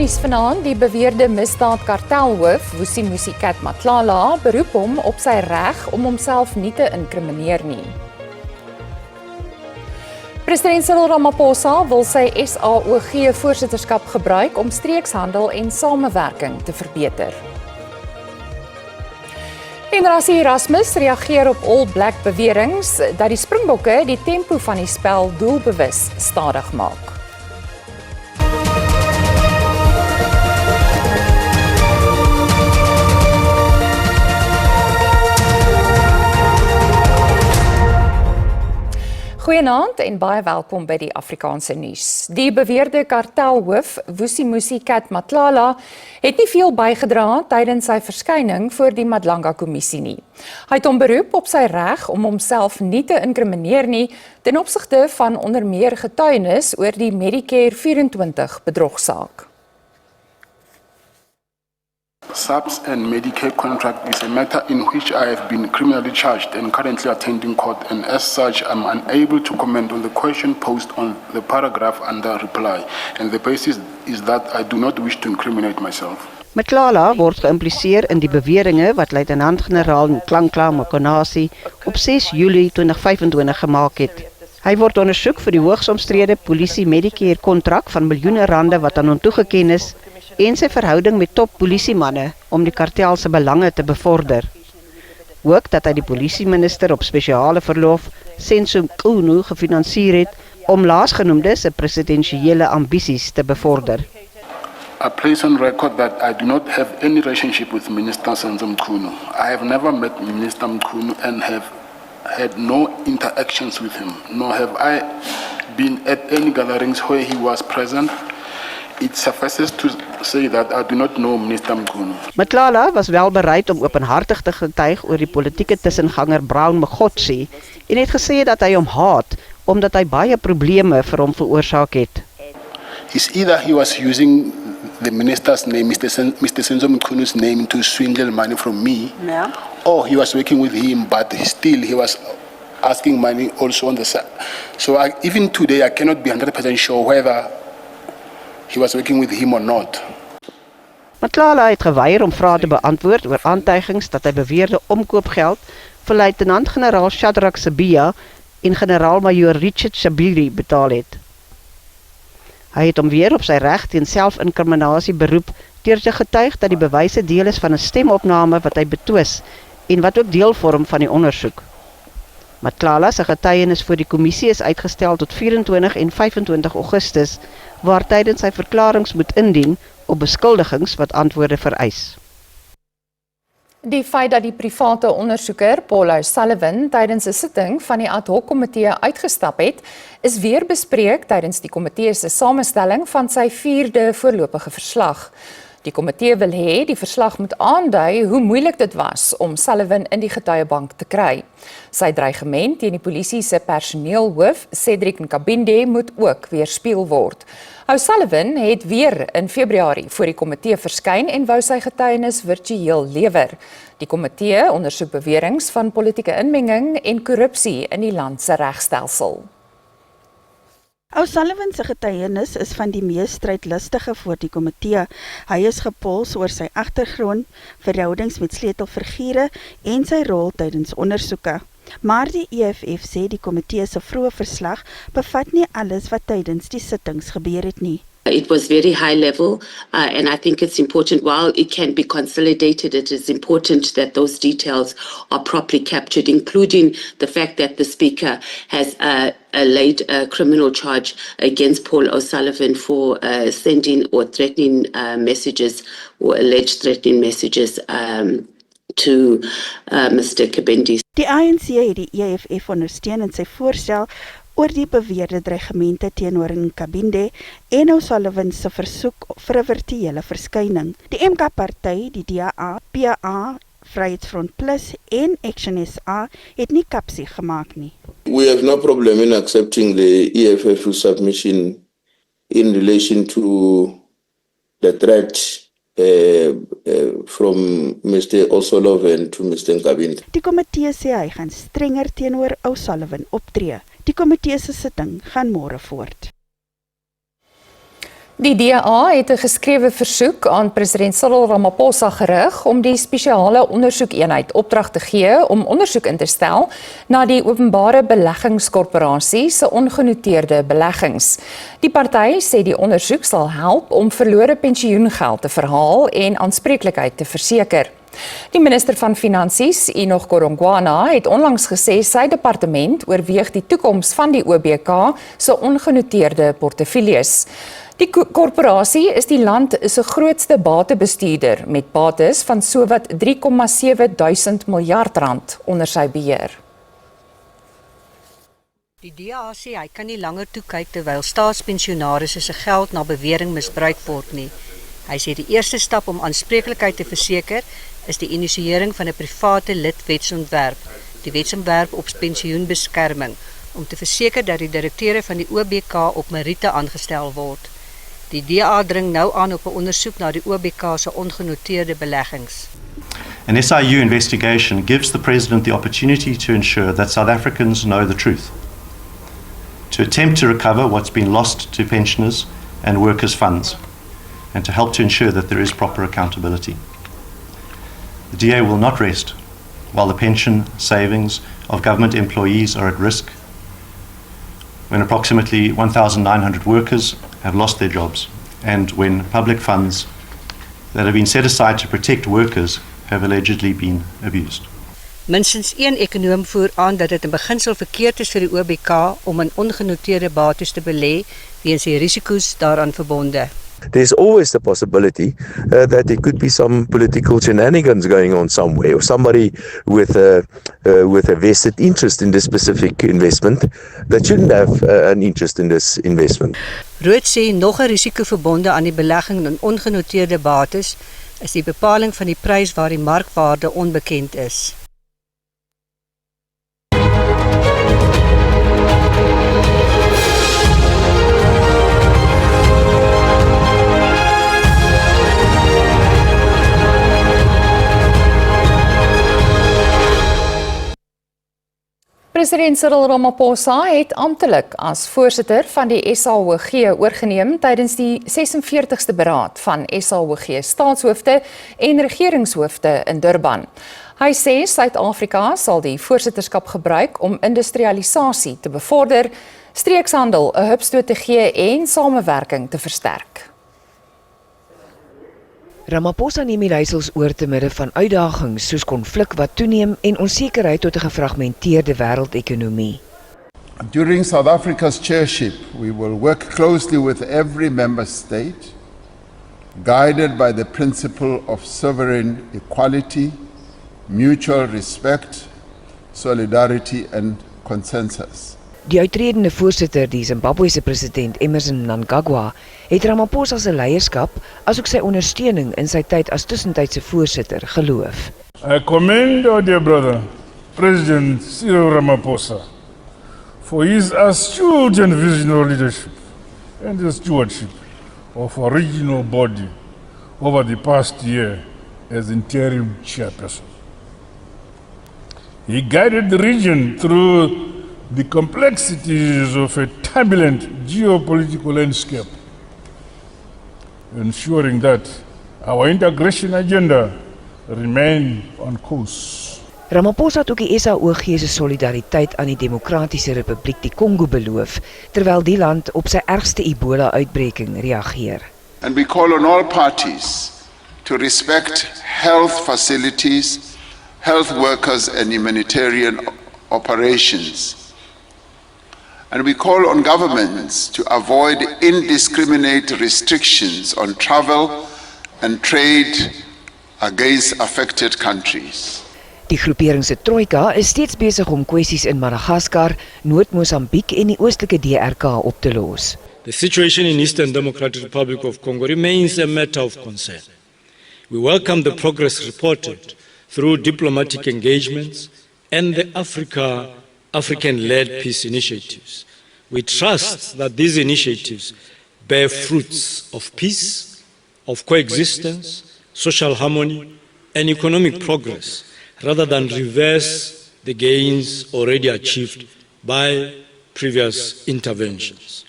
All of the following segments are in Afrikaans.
nuus vanaand, die beweerde misdaadkartelhoof, Vusimusi Kat Matlala, beroep hom op sy reg om homself nie te inkrimineer nie. President Cyril Ramaphosa wil sy SAOG voorsitterskap gebruik om streekshandel en samewerking te verbeter. En Rassie Erasmus reageer op All Black beweringe dat die Springbokke die tempo van die spel doelbewus stadig maak. Goeienaand en baie welkom by die Afrikaanse nuus. Die beweerde kartelhoof, Vusimusi Kat Matlala, het nie veel bygedra tydens sy verskyning voor die Madlanga-kommissie nie. Hy het hom beroep op sy reg om homself nie te inkrimineer nie ten opsigte van onder meer getuienis oor die Medicare 24 bedrogsaak. SAPS and Medicare contract is a matter in which I have been criminally charged and currently attending court, and as such I am unable to comment on the question posed on the paragraph under reply, and the basis is that I do not wish to incriminate myself. Matlala word geïmpliseer in die beweringe wat luitenant-generaal Nklanhla Mkhwanazi op 6 Julie 2025 gemaak het. Hy word ondersoek vir die hoogs omstrede polisie Medicare kontrak van miljoene rande wat aan hom toegeken is en sy verhouding met top polisiemanne om die kartel se belange te bevorder. Ook dat hy die polisieminister op spesiale verlof, Senzo Mchunu, gefinansier het om laasgenoemde se presidensiële ambisies te bevorder. I place on record that I do not have any relationship with Minister Senzo Mchunu. I have never met Minister Mchunu and have had no interactions with him, nor have I been at any gatherings where he was present. It suffices to say that I do not know Minister Mchunu. Matlala was wel bereid om openhartig te getuig oor die politieke tussenganger Brown Mogotsi en het gesê dat hy hom haat omdat hy baie probleme vir hom veroorsaak het. It's either he was using the minister's name, Mr. Senzo Mchunu's name, to swindle money from me, or he was working with him, but still he was asking money also on the side. So even today I cannot be 100% sure whether he was working with him or not. Matlala het geweier om vrae te beantwoord oor aantuigings dat hy beweerde omkoopgeld vir luitenant-generaal Shadrack Sibiya en generaal-majoor Richard Shabiri betaal het. Hy het hom weer op sy reg teen selfinkriminasie beroep deur te getuig dat die bewyse deel is van 'n stemopname wat hy betwis en wat ook deel vorm van die ondersoek. Matlala se getuienis voor die kommissie is uitgestel tot 24 en 25 Augustus, waar tydens sy verklaringe moet indien op beskuldigings wat antwoorde vereis. Die feit dat die private ondersoeker Paul O'Sullivan tydens 'n sitting van die ad hoc komitee uitgestap het, is weer bespreek tydens die komitee se samestelling van sy 4de voorlopige verslag. Die komitee wil hê die verslag moet aandui hoe moeilik dit was om Sullivan in die getuiebank te kry. Sy dreigement teen die polisie se personeelhoof, Cedric Nkabinde, moet ook weerspieël word. O'Sullivan het weer in Februarie voor die komitee verskyn en wou sy getuienis virtueel lewer. Die komitee ondersoek beweringe van politieke inmenging en korrupsie in die land se regstelsel. O'Sullivan se getuienis is van die mees strydlustige voor die komitee. Hy is gepols oor sy agtergrond, verhoudings met sleutelfigure en sy rol tydens ondersoeke. Maar die EFF sê die komitee se vroeë verslag bevat nie alles wat tydens die sittings gebeur het nie. It was very high level, and I think it's important, while it can be consolidated, it is important that those details are properly captured, including the fact that the Speaker has laid a criminal charge against Paul O'Sullivan for sending or threatening messages, or alleged threatening messages to Mr. Kabindi. Die ANC het die EFF ondersteun in sy voorstel oor die beweerde dreigemente teenoor Nkabinde en O'Sullivan se versoek vir 'n virtuele verskyning. Die MK-party, die DA, PA, Vryheidsfront Plus en Action SA het nie kapsie gemaak nie. We have no problem in accepting the EFF submission in relation to the threat from Mr. O'Sullivan to Mr. Nkabinde. Die komitee sê hy gaan strenger teenoor O'Sullivan optree. Die komitee se sitting gaan môre voort. Die DA het 'n geskrewe versoek aan president Cyril Ramaphosa gerig om die spesiale ondersoekeenheid opdrag te gee om ondersoek in te stel na die openbare beleggingskorporasie se ongenoteerde beleggings. Die party sê die ondersoek sal help om verlore pensioengeld te verhaal en aanspreeklikheid te verseker. Die minister van Finansies, Enoch Godongwana, het onlangs gesê sy departement oorweeg die toekoms van die OBK se ongenoteerde portefeuilles. Die korporasie is die land se grootste batebestuurder met bates van sowat 3,7 duisend miljard rand onder sy beheer. Die DA sê hy kan nie langer toe kyk terwyl staatspensionaarsse se geld na bewering misbruik word nie. Hy sê die eerste stap om aanspreeklikheid te verseker is die inisiëring van 'n private lidwetsontwerp, die wetsontwerp op pensioenbeskerming, om te verseker dat die direkteure van die OBK op meriete aangestel word. Die DA dring nou aan op 'n ondersoek na die OBK se ongenoteerde beleggings. An SIU investigation gives the President the opportunity to ensure that South Africans know the truth, to attempt to recover what's been lost to pensioners and workers' funds, and to help to ensure that there is proper accountability. The DA will not rest while the pension savings of government employees are at risk, when approximately 1,900 workers have lost their jobs, and when public funds that have been set aside to protect workers have allegedly been abused. Minstens een ekonoom voer aan dat dit in beginsel verkeerd is vir die OBK om in ongenoteerde bates te belê weens die risiko's daaraan verbonde. There's always the possibility that there could be some political shenanigans going on somewhere, or somebody with a vested interest in this specific investment that shouldn't have an interest in this investment. Rood sê nog 'n risiko verbonde aan die belegging in ongenoteerde bates is die bepaling van die prys waar die markwaarde onbekend is. President Cyril Ramaphosa het amptelik as voorsitter van die SAOG oorgeneem tydens die 46ste beraad van SAOG staatshoofde en regeringshoofde in Durban. Hy sê Suid-Afrika sal die voorsitterskap gebruik om industrialisasie te bevorder, streekshandel 'n hupstoot te gee en samewerking te versterk. Ramaphosa neem die leiersels oor te midde van uitdagings soos konflik wat toeneem en onsekerheid tot 'n gefragmenteerde wêreldekonomie. During South Africa's chairship, we will work closely with every member state, guided by the principle of sovereign equality, mutual respect, solidarity and consensus. Die uitredende voorsitter, die Zimbabwese president Emmerson Mnangagwa, het Ramaphosa se leierskap asook sy ondersteuning in sy tyd as tussentydse voorsitter geloof. I commend our dear brother, President Cyril Ramaphosa, for his astute and visionary leadership and the stewardship of our regional body over the past year as interim chairperson. He guided the region through the complexities of a turbulent geopolitical landscape, ensuring that our integration agenda remain on course. Ramaphosa het ook die SAOG se solidariteit aan die Demokratiese Republiek die Kongo beloof, terwyl die land op sy ergste Ebola-uitbreking reageer. And we call on all parties to respect health facilities, health workers and humanitarian operations. And we call on governments to avoid indiscriminate restrictions on travel and trade against affected countries. Die groepering se trojka is steeds besig om kwessies in Madagaskar, Noord-Mosambiek en die oostelike DRK op te los. The situation in Eastern Democratic Republic of Congo remains a matter of concern. We welcome the progress reported through diplomatic engagements and the African-led peace initiatives. We trust that these initiatives bear fruits of peace, of coexistence, social harmony, and economic progress, rather than reverse the gains already achieved by previous interventions.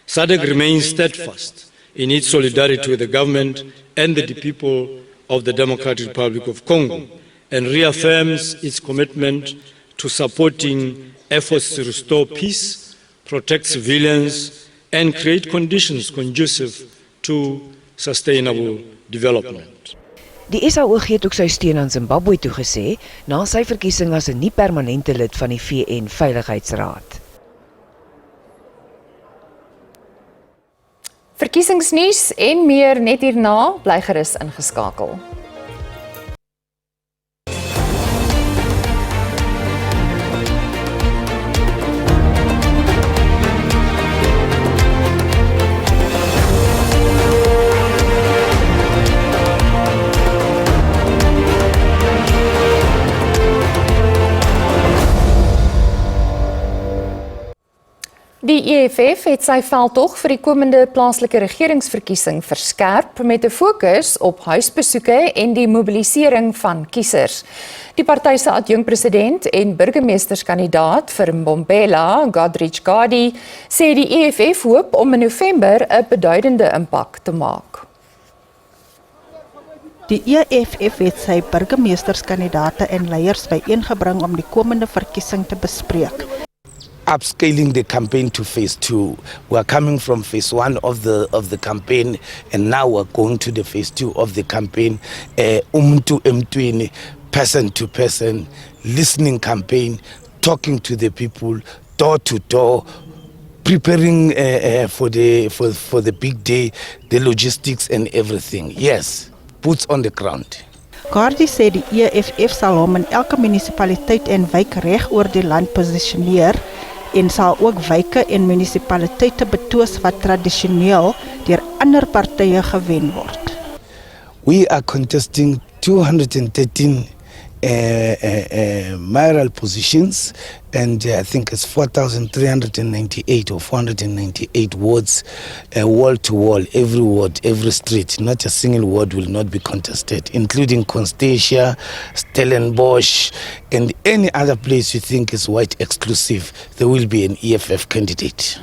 SADC remains steadfast in its solidarity with the government and the people of the Democratic Republic of Congo, and reaffirms its commitment to supporting efforts to restore peace, protect civilians, and create conditions conducive to sustainable development. Die SAOG het ook sy steun aan Zimbabwe toegesê na sy verkiesing as 'n nie-permanente lid van die VN Veiligheidsraad. Verkiesingsnuus en meer net hierna, bly gerus ingeskakel. Die EFF het sy veldtog vir die komende plaaslike regeringsverkiesing verskerp met 'n fokus op huisbesoeke en die mobilisering van kiesers. Die party se adjunkpresident en burgemeesterskandidaat vir Mbombela, Godrich Gadi, sê die EFF hoop om in November 'n beduidende impak te maak. Die EFF het sy burgemeesterskandidaate en leiers byeengebring om die komende verkiesing te bespreek. Upscaling the campaign to phase 2. We are coming from phase 1 of the campaign, and now we're going to the phase 2 of the campaign. Umuntu emntwini, person to person, listening campaign, talking to the people, door to door, preparing for the big day, the logistics and everything. Yes, boots on the ground. Gardie sê die EFF sal hom in elke munisipaliteit en wijk reg oor die land posisioneer en sal ook wyke en munisipaliteite betoos wat tradisioneel deur ander partye gewen word. We are contesting 213 mayoral positions, and I think it's 4,398 or 498 wards, wall to wall, every ward, every street. Not a single ward will not be contested, including Constantia, Stellenbosch, and any other place you think is white exclusive. There will be an EFF candidate.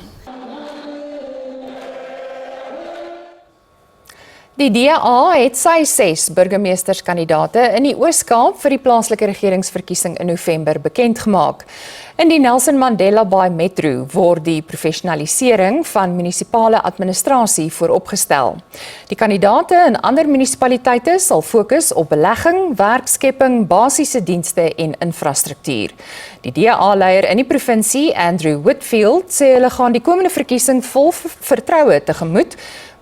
Die DA het sy 6 burgemeesterskandidaate in die Oos-Kaap vir die plaaslike regeringsverkiesing in November bekend gemaak. In die Nelson Mandela Bay Metro word die professionalisering van munisipale administrasie vooropgestel. Die kandidaate in ander munisipaliteite sal fokus op belegging, werkskepping, basiese dienste en infrastruktuur. Die DA-leier in die provinsie, Andrew Whitfield, sê hulle gaan die komende verkiesing vol vertroue tegemoet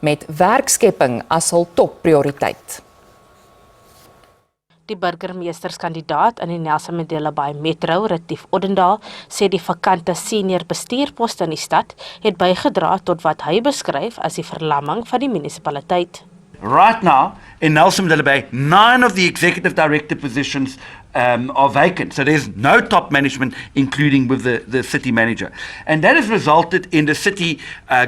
met werkskepping as hul topprioriteit. Die burgemeesterskandidaat in die Nelson Mandela Bay Metro, Retief Odendaal, sê die vakante senior bestuurposte in die stad het bygedra tot wat hy beskryf as die verlamming van die munisipaliteit. Right now, in Nelson Mandela Bay, 9 of the executive director positions are vacant. So there's no top management, including with the city manager. And that has resulted in the city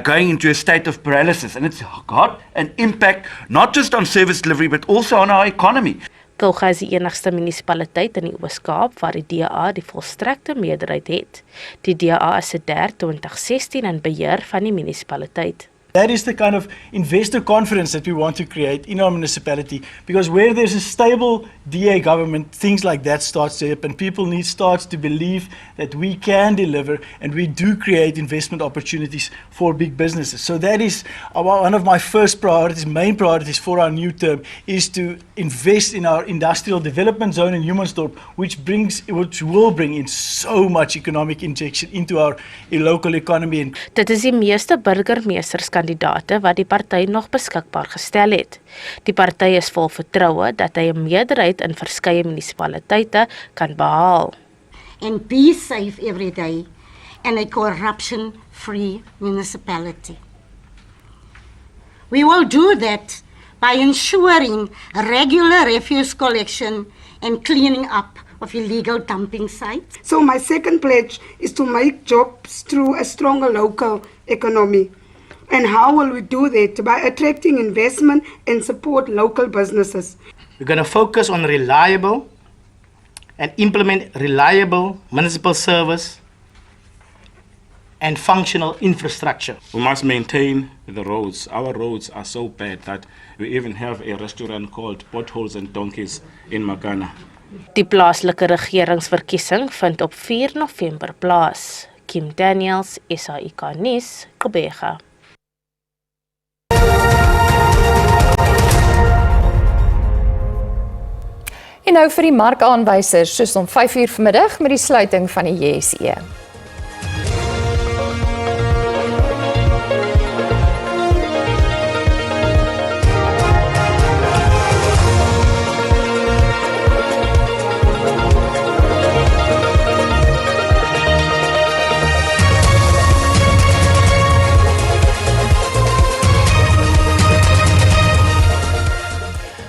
going into a state of paralysis. And it's got an impact not just on service delivery, but also on our economy. Kulga is die enigste munisipaliteit in die Oos-Kaap waar die DA die volstrekte meerderheid het. Die DA is sedert 2016 in beheer van die munisipaliteit. That is the kind of investor confidence that we want to create in our municipality, because where there's a stable DA government, things like that starts to happen. People start to believe that we can deliver and we do create investment opportunities for big businesses. So that is one of my first priorities, main priorities for our new term, is to invest in our industrial development zone in Humansdorp, which will bring in so much economic injection into our local economy. Dit is die meeste burgemeesterskandidaate wat die party nog beskikbaar gestel het. Die party is vol vertroue dat hy 'n meerderheid in verskeie munisipaliteite kan behaal. And be safe every day and a corruption-free municipality. We will do that by ensuring regular refuse collection and cleaning up of illegal dumping sites. So my second pledge is to make jobs through a stronger local economy. And how will we do that? By attracting investment and support local businesses. We're going to focus on reliable and implement reliable municipal service and functional infrastructure. We must maintain the roads. Our roads are so bad that we even have a restaurant called Potholes and Donkeys in Makana. Die plaaslike regeringsverkiesing vind op 4 November plaas. Kim Daniels, SAIK nuus, Gqeberha. En nou vir die markaanwysers, soos om 5:00 vanmiddag met die sluiting van die JSE.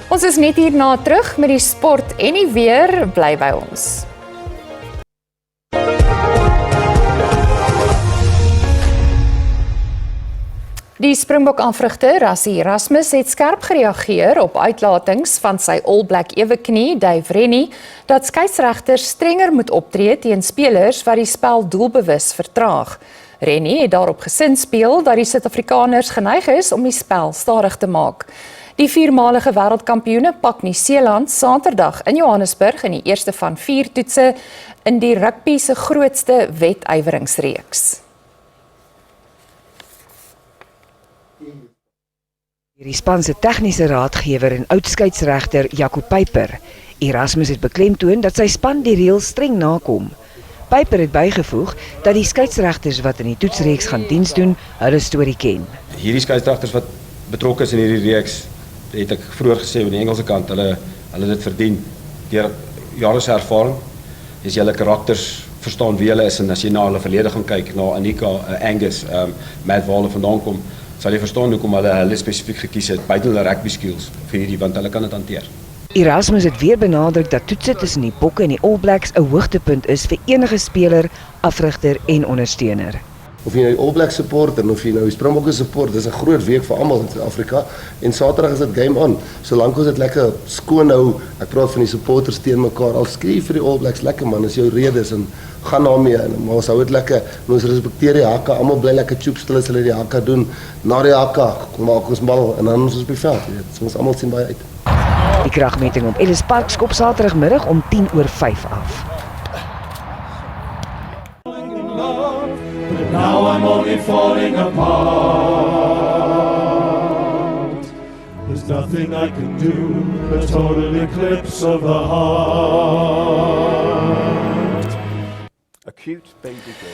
Ons is net hierna terug met die sport en die weer, bly by ons. Die Springbok-aanvrugter Rassie Erasmus het skerp gereageer op uitlatings van sy All Black eweknie, Dave Rennie, dat skeieregters strenger moet optree teen spelers wat die spel doelbewus vertraag. Rennie het daarop gesinspeel dat die Suid-Afrikaners geneig is om die spel stadig te maak. Die viermalige wêreldkampioene pak Nieu-Seeland Saterdag in Johannesburg in die eerste van 4 toetse in die rugby se grootste wedyweringsreeks. Die span se tegniese raadgewer en oudskeidsregter Jaco Pyper, Erasmus het beklemtoon dat sy span die reëls streng nakom. Pyper het bygevoeg dat die skeieregters wat in die toetsreeks gaan diens doen, hulle storie ken. Hierdie skeieregters wat betrokke is in hierdie reeks, het ek vroeër gesê aan die Engelse kant, hulle dit verdien deur jare se ervaring. As jy hulle karakters verstaan wie hulle is en as jy na hulle verlede gaan kyk, na Anika, Angus, Matt Waller vandaan kom, sal jy verstaan hoekom hulle spesifiek gekies het buite hulle rugby skills vir hierdie, want hulle kan dit hanteer. Erasmus het weer benadruk dat toetse tussen die Bokke en die All Blacks 'n hoogtepunt is vir enige speler, afrigter en ondersteuner. Of jy nou die All Blacks support en of jy nou die Springbokke support, dis 'n groot week vir almal in Suid-Afrika en Saterdag is dit game on. Solank ons dit lekker skoon hou, ek praat van die supporters teen mekaar, al skree vir die All Blacks lekker man, is jou redes en gaan daarmee en maar ons hou dit lekker. En ons respekteer die hakke, almal bly lekker choop stil as hulle die hakke doen. Na die hakke kom maak ons bal en dan ons op die veld, jy weet. So ons almal sien baie uit. Die kragmeting op Ellis Park skop Saterdagmiddag om 10:05 af. Now I'm only falling apart. There's nothing I can do, a total eclipse of the heart. Acute baby girl.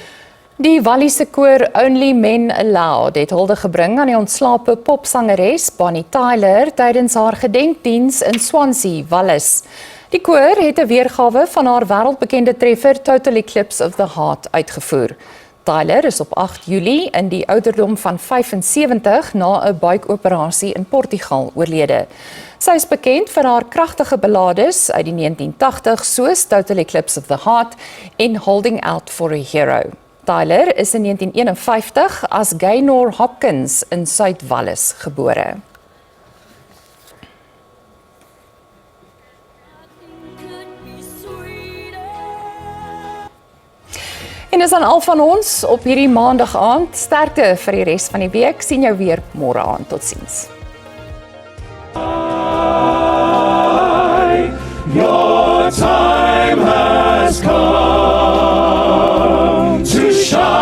Die Walliese koor Only Men Allowed het hulde gebring aan die ontslape popsangeres Bonnie Tyler tydens haar gedenkdiens in Swansea, Wallis. Die koor het 'n weergawe van haar wêreldbekende treffer Total Eclipse of the Heart uitgevoer. Tyler is op 8 Julie in die ouderdom van 75 na 'n buikoperasie in Portugal oorlede. Sy is bekend vir haar kragtige ballades uit die 1980s soos Total Eclipse of the Heart en Holding Out for a Hero. Tyler is in 1951 as Gaynor Hopkins in Suid-Wallis gebore. En dis aan al van ons op hierdie maandag aand. Sterkte vir die res van die week. Sien jou weer môre aand. Totsiens. Your time has come to shine.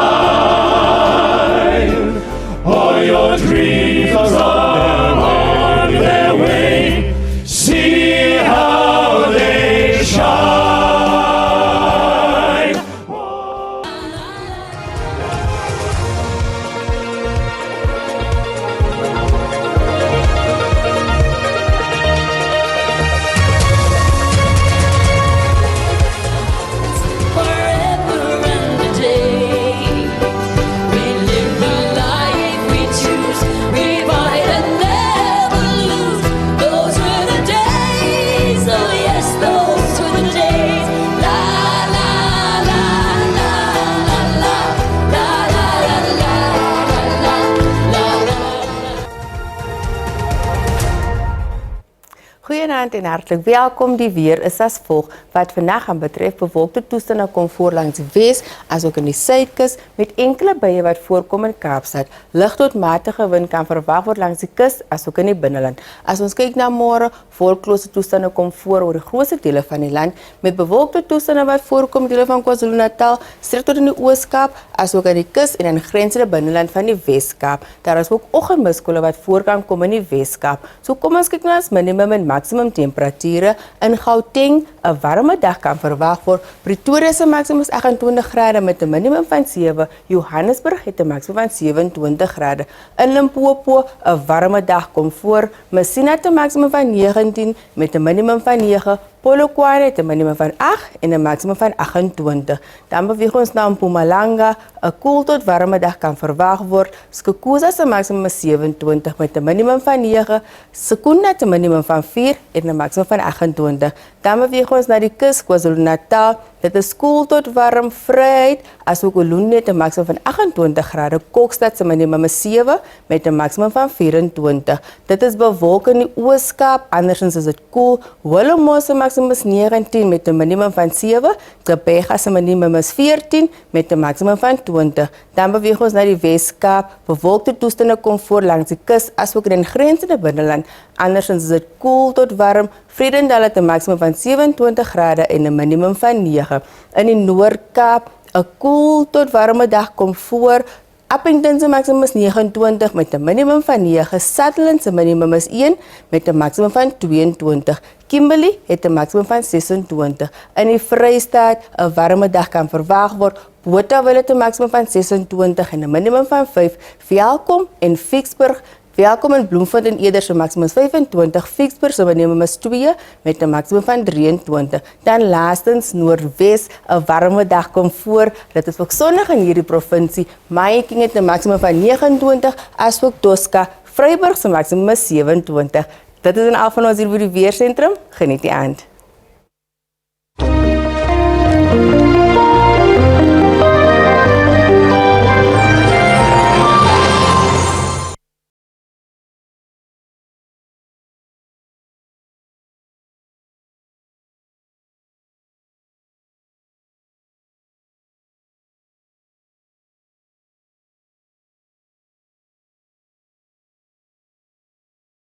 All your dreams are on their way. See how they shine. aand en hartlik welkom. Die weer is as volg. Wat vandag aan betref, bewolkte toestande kom voor langs die Wes, asook in die Suidkus, met enkele buie wat voorkom in Kaapstad. Lig tot matige wind kan verwag word langs die kus, asook in die binneland. As ons kyk na môre, volklose toestande kom voor oor die grootste dele van die land, met bewolkte toestande wat voorkom in dele van KwaZulu-Natal, streek tot in die Oos-Kaap, asook in die kus en in grensende binneland van die Wes-Kaap. Daar is ook oggendmiskolle wat voor kan kom in die Wes-Kaap. So kom ons kyk na ons minimum en maximum temperature. In Gauteng, 'n warme dag kan verwag word. Pretoria se maximum is 28 grade met 'n minimum van 7. Johannesburg het 'n maximum van 27 grade. In Limpopo, 'n warme dag kom voor. Messina het 'n maximum van 19 met 'n minimum van 9. Polokwane het 'n minimum van 8 en 'n maximum van 28. Dan beweeg ons na Mpumalanga, 'n koel tot warme dag kan verwag word. Skukuza se maximum is 27 met 'n minimum van 9. Sekunda het 'n minimum van 4 en 'n maximum van 28. Dan beweeg ons na die kus, KwaZulu-Natal. Dit is koel tot warm, Vryheid, asook Ulundi het 'n maximum van 28 grade. Kokstad se minimum is 7 met 'n maximum van 24. Dit is bewolk in die Oos-Kaap, andersins is dit koel. Willowmore se maximum is 19 met 'n minimum van 7. Gqeberha se minimum is 14 met 'n maximum van 20. Dan beweeg ons na die Wes-Kaap. Bewolkte toestande kom voor langs die kus, asook in grensende binneland. Andersins is dit koel tot warm. Vredendal het 'n maximum van 27 grade en 'n minimum van 9. In die Noord-Kaap, 'n koel tot warme dag kom voor. Appington se maximum is 29 met 'n minimum van 9. Sutherland se minimum is 1 met 'n maximum van 22. Kimberley het 'n maximum van 26. In die Vrystaat, 'n warme dag kan verwag word. Botawil het 'n maximum van 26 en 'n minimum van 5. Welkom in Ficksburg. Welkom in Bloemfontein Eder se maximum is 25, Ficksburg se minimum is 2 met 'n maximum van 23. Dan laastens Noordwes, 'n warme dag kom voor. Dit is ook sonnig in hierdie provinsie. Mahikeng het 'n maximum van 29, asook Tosca. Vryburg se maximum is 27. Dit is in al van ons hier by die weersentrum. Geniet die aand.